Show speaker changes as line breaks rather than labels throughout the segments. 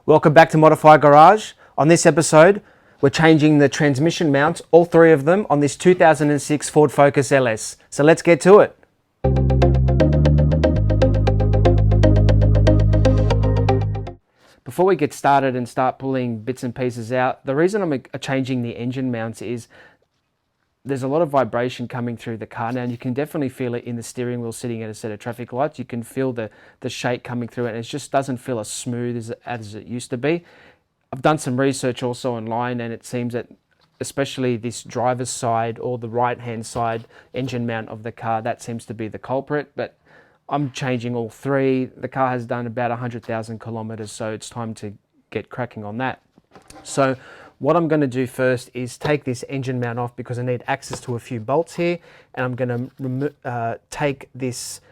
Welcome back to Modaufy Garage. On this episode, we're changing the transmission mounts, all three of them, on this 2006 Ford Focus LS. So let's get to it. Before we get started and start pulling bits and pieces out, the reason I'm changing the engine mounts is there's a lot of vibration coming through the car now, and you can definitely feel it in the steering wheel sitting at a set of traffic lights. You can feel the shake coming through it, and it just doesn't feel as smooth as it used to be. I've done some research also online, and it seems that especially this driver's side or the right-hand side engine mount of the car, that seems to be the culprit. But I'm changing all three. The car has done about 100,000 kilometers, so it's time to get cracking on that. So what I'm going to do first is take this engine mount off because I need access to a few bolts here, and I'm going to take this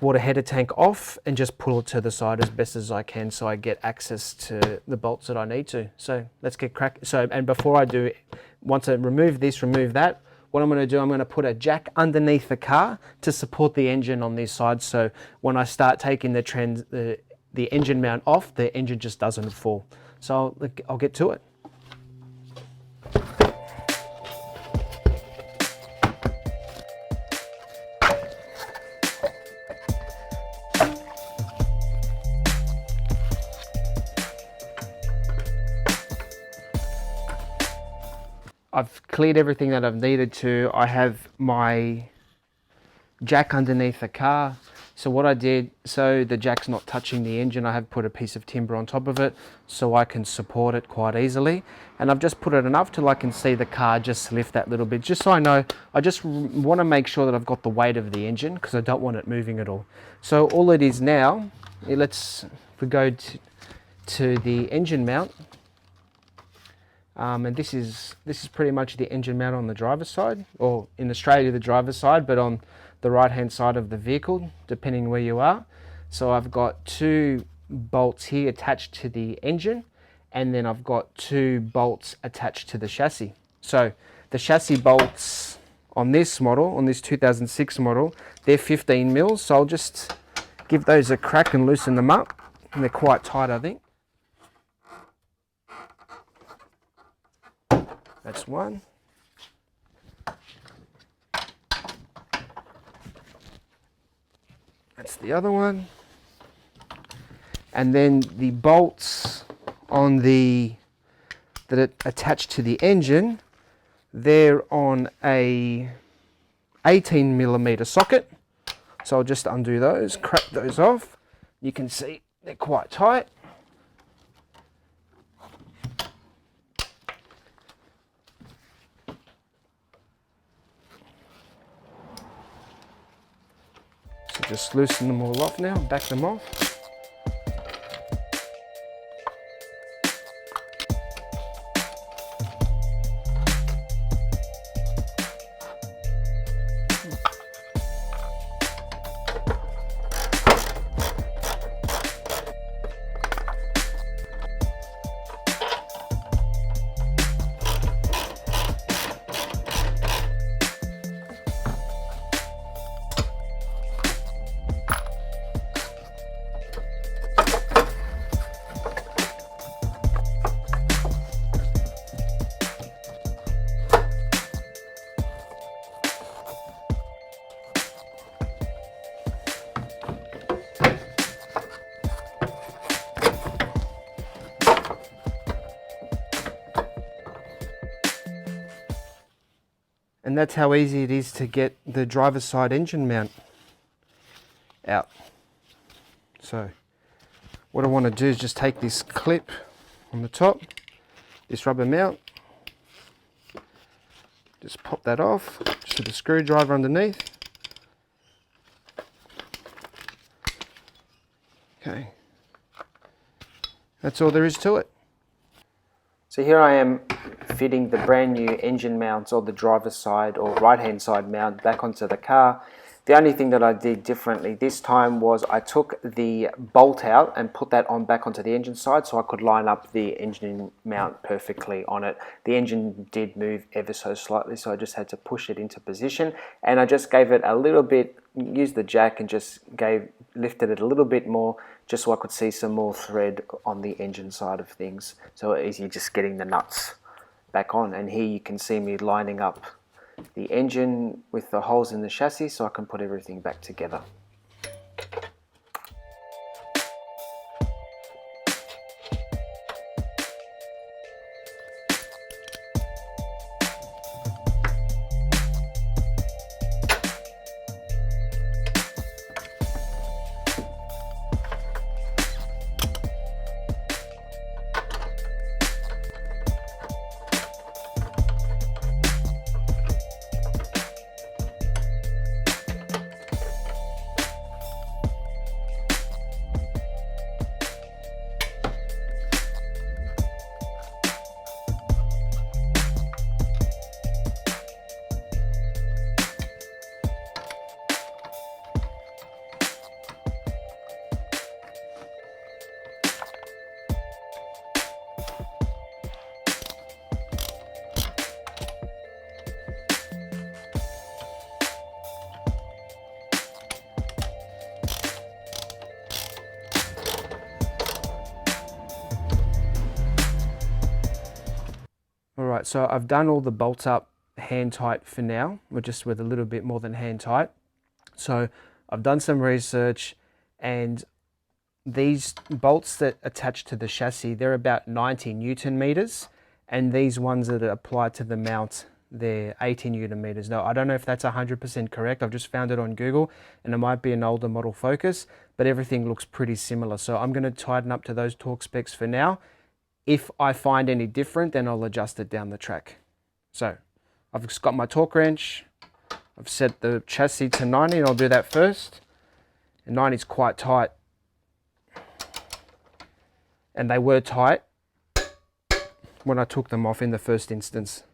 water header tank off and just pull it to the side as best as I can so I get access to the bolts that I need to. So let's get cracking. And before I do, once I remove this, remove that, what I'm going to do, I'm going to put a jack underneath the car to support the engine on this side, so when I start taking the engine mount off, the engine just doesn't fall. So I'll get to it. I've cleared everything that I've needed to. I have my jack underneath the car. So what I did, so the jack's not touching the engine, I have put a piece of timber on top of it so I can support it quite easily. And I've just put it enough till I can see the car just lift that little bit, just so I know. I just want to make sure that I've got the weight of the engine because I don't want it moving at all. So all it is now, if we go to the engine mount, and this is pretty much the engine mount on the driver's side, or in Australia the driver's side, but on the right hand side of the vehicle, depending where you are. So I've got two bolts here attached to the engine, and then I've got two bolts attached to the chassis. So the chassis bolts on this model, on this 2006 model, they're 15 mils. So I'll just give those a crack and loosen them up, and they're quite tight, I think. That's one. That's the other one. And then the bolts on that are attached to the engine, they're on a 18mm socket. So I'll just undo those, crack those off. You can see they're quite tight. Just loosen them all off now, back them off. And that's how easy it is to get the driver's side engine mount out. So what I want to do is just take this clip on the top, this rubber mount, just pop that off, just with a screwdriver underneath. Okay, that's all there is to it. So here I am fitting the brand new engine mounts, or the driver's side or right hand side mount, back onto the car. The only thing that I did differently this time was I took the bolt out and put that on back onto the engine side so I could line up the engine mount perfectly on it. The engine did move ever so slightly, so I just had to push it into position, and I just gave it a little bit, used the jack and just lifted it a little bit more just so I could see some more thread on the engine side of things. So easy just getting the nuts back on. And here you can see me lining up the engine with the holes in the chassis so I can put everything back together. Alright, so I've done all the bolts up hand tight for now, or just with a little bit more than hand tight. So I've done some research, and these bolts that attach to the chassis, they're about 90 Newton meters, and these ones that are applied to the mount, they're 80 Newton meters. Now, I don't know if that's 100% correct. I've just found it on Google, and it might be an older model Focus, but everything looks pretty similar. So I'm going to tighten up to those torque specs for now. If I find any different, then I'll adjust it down the track. So I've just got my torque wrench. I've set the chassis to 90, and I'll do that first. And 90 is quite tight. And they were tight when I took them off in the first instance.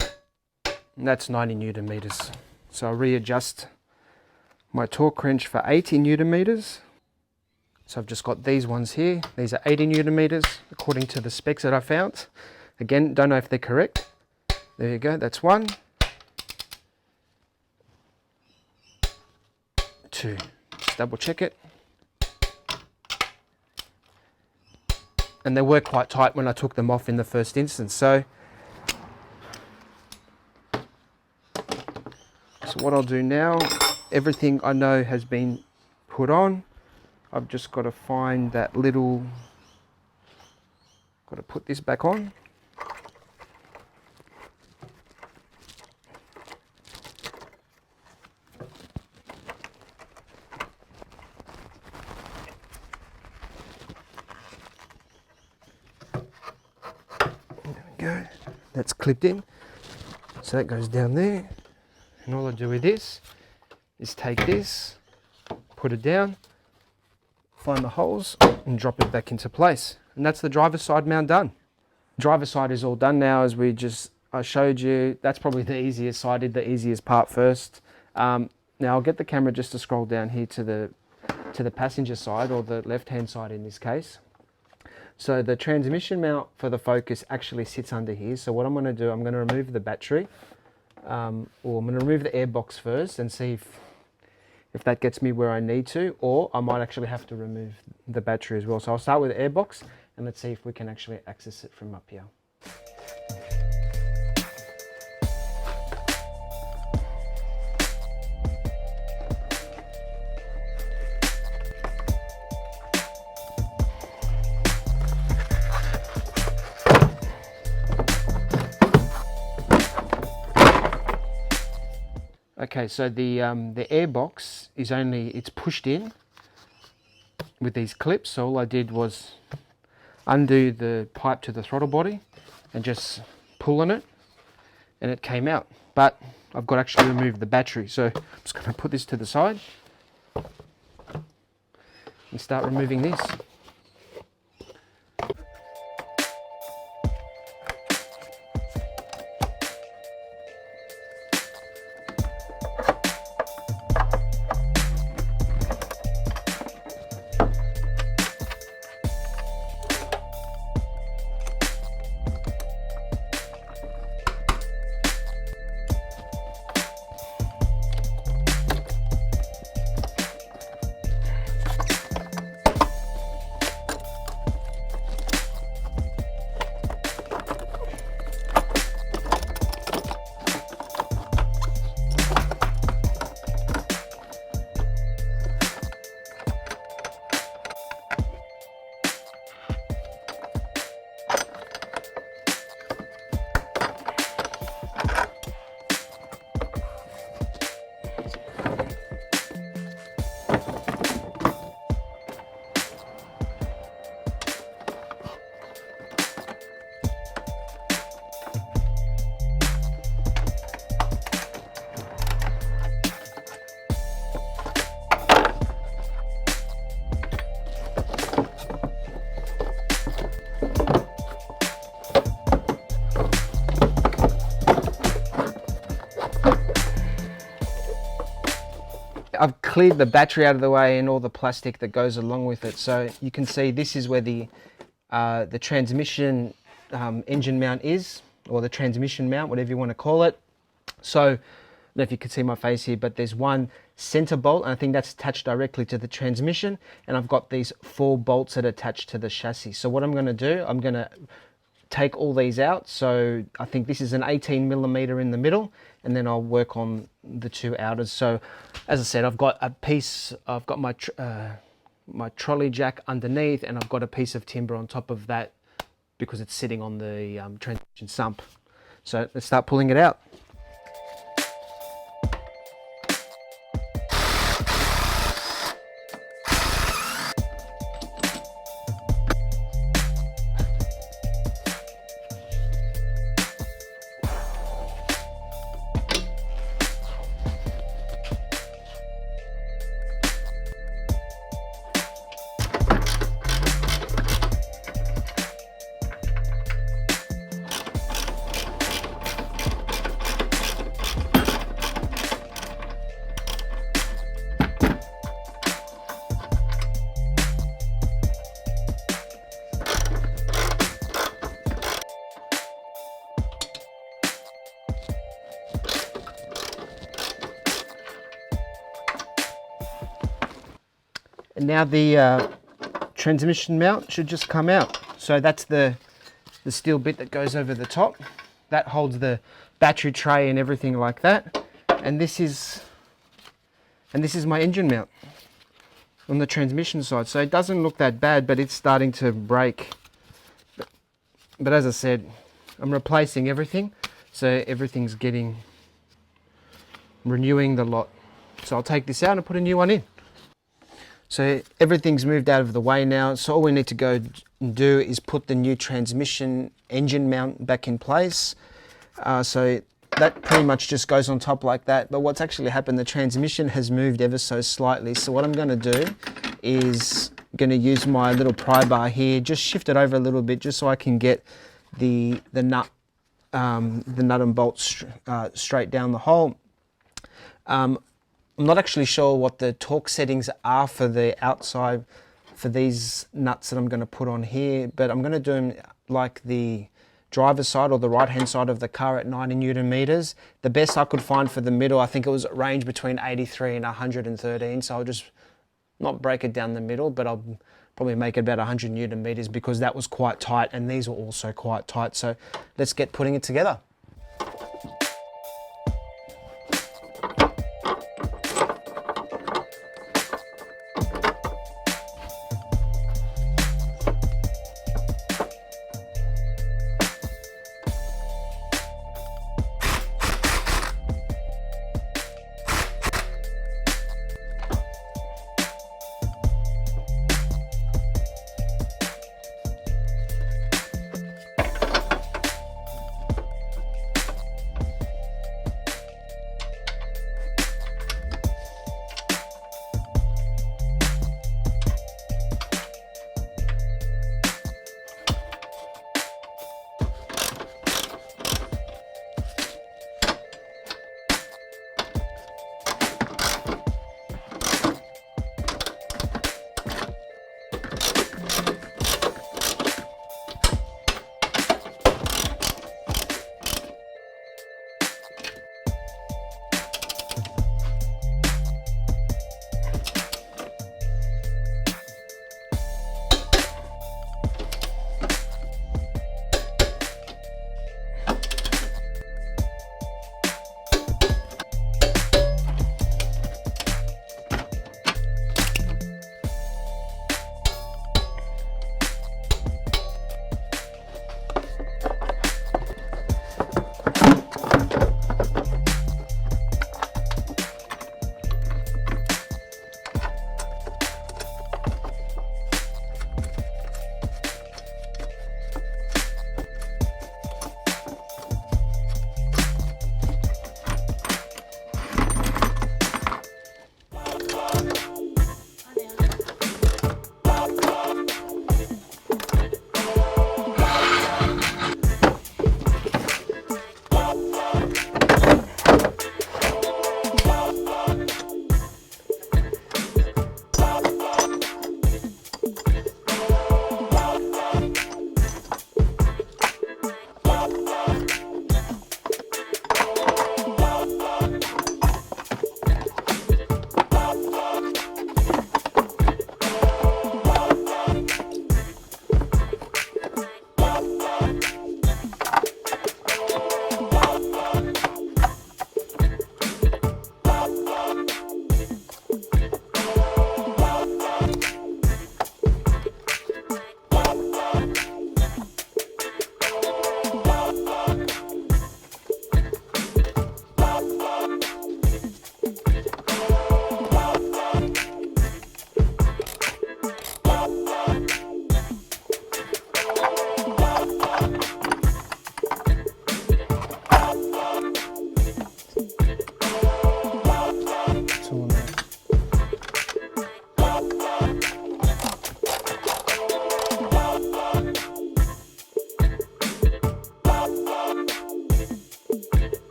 And that's 90 Newton meters. So I'll readjust my torque wrench for 80 Newton meters. So I've just got these ones here. These are 80 Newton meters according to the specs that I found. Again, don't know if they're correct. There you go, that's 1. 2. Just double check it. And they were quite tight when I took them off in the first instance. So what I'll do now, everything I know has been put on. I've just got to find that little, got to put this back on. There we go, that's clipped in. So that goes down there. And all I do with this is take this, put it down, find the holes and drop it back into place. And that's the driver's side mount done. Driver's side is all done now, as I showed you. That's probably the easiest side. I did the easiest part first. Now I'll get the camera just to scroll down here to the passenger side, or the left-hand side in this case. So the transmission mount for the Focus actually sits under here. So what I'm going to do, I'm going to remove the battery. Or I'm going to remove the airbox first and see if that gets me where I need to, or I might actually have to remove the battery as well. So I'll start with the airbox and let's see if we can actually access it from up here. Okay, so the airbox is it's pushed in with these clips. So all I did was undo the pipe to the throttle body and just pull on it, and it came out. But I've got to actually remove the battery. So I'm just going to put this to the side and start removing this. I've cleared the battery out of the way and all the plastic that goes along with it. So you can see this is where the transmission engine mount is, or the transmission mount, whatever you want to call it. So I don't know if you can see my face here, but there's one center bolt, and I think that's attached directly to the transmission, and I've got these 4 bolts that are attached to the chassis. So what I'm going to do, I'm going to take all these out. So I think this is an 18mm in the middle, and then I'll work on the 2 outers. So as I said, I've got my my trolley jack underneath, and I've got a piece of timber on top of that because it's sitting on the transmission sump. So let's start pulling it out. And now the transmission mount should just come out. So that's the steel bit that goes over the top. That holds the battery tray and everything like that. And this is my engine mount on the transmission side. So it doesn't look that bad, but it's starting to break. But as I said, I'm replacing everything. So everything's renewing the lot. So I'll take this out and put a new one in. So everything's moved out of the way now. So all we need to go and do is put the new transmission engine mount back in place. So that pretty much just goes on top like that. But what's actually happened, the transmission has moved ever so slightly. So what I'm going to do is going to use my little pry bar here, just shift it over a little bit, just so I can get the nut and bolt straight down the hole. I'm not actually sure what the torque settings are for the outside for these nuts that I'm going to put on here, but I'm going to do them like the driver's side or the right hand side of the car at 90 Newton meters. The best I could find for the middle, I think it was a range between 83 and 113, so I'll just not break it down the middle, but I'll probably make it about 100 Newton meters because that was quite tight and these were also quite tight. So let's get putting it together.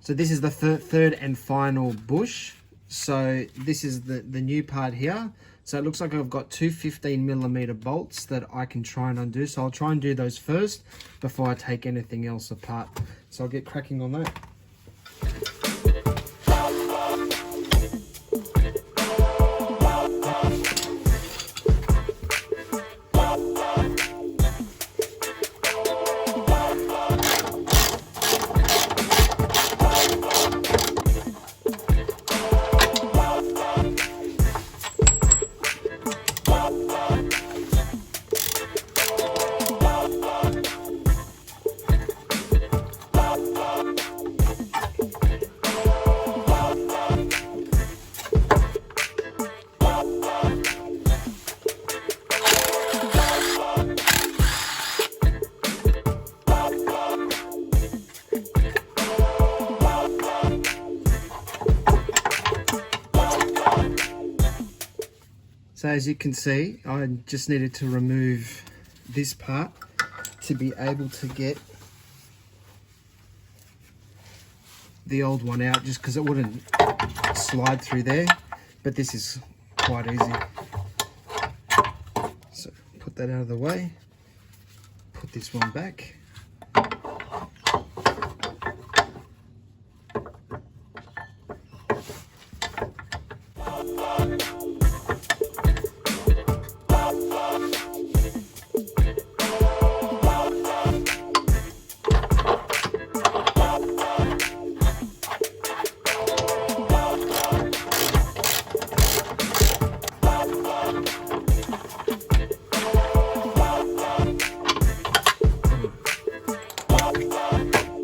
So this is the third and final bush. So this is the new part here. So it looks like I've got two 15mm bolts that I can try and undo. So I'll try and do those first before I take anything else apart. So I'll get cracking on that. So as you can see, I just needed to remove this part to be able to get the old one out, just because it wouldn't slide through there, but this is quite easy. So put that out of the way, put this one back.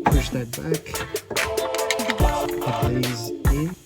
Push that back, put these in.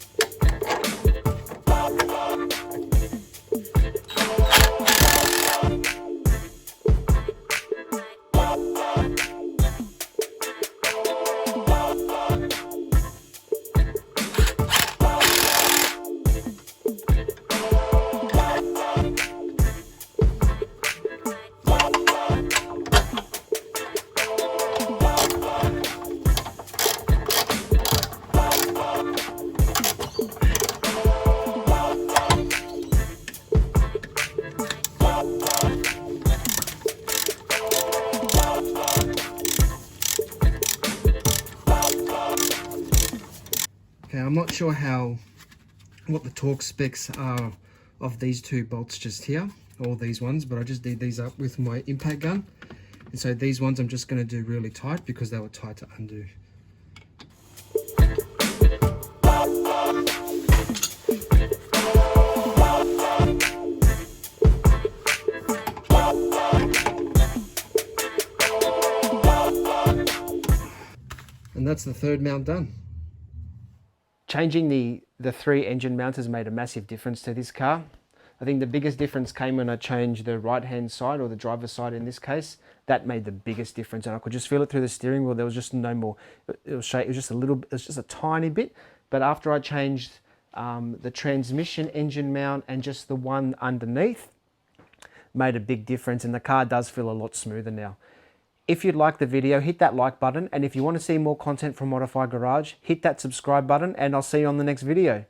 Okay, I'm not sure what the torque specs are of these two bolts just here, or these ones, but I just did these up with my impact gun. And so these ones I'm just going to do really tight because they were tight to undo. And that's the third mount done.
Changing the three engine mounts has made a massive difference to this car. I think the biggest difference came when I changed the right hand side, or the driver's side in this case. That made the biggest difference, and I could just feel it through the steering wheel. There was just no more, it was just a little, it was just a tiny bit. But after I changed the transmission engine mount and just the one underneath, made a big difference, and the car does feel a lot smoother now. If you'd like the video, hit that like button, and if you want to see more content from Modaufy Garage, hit that subscribe button, and I'll see you on the next video.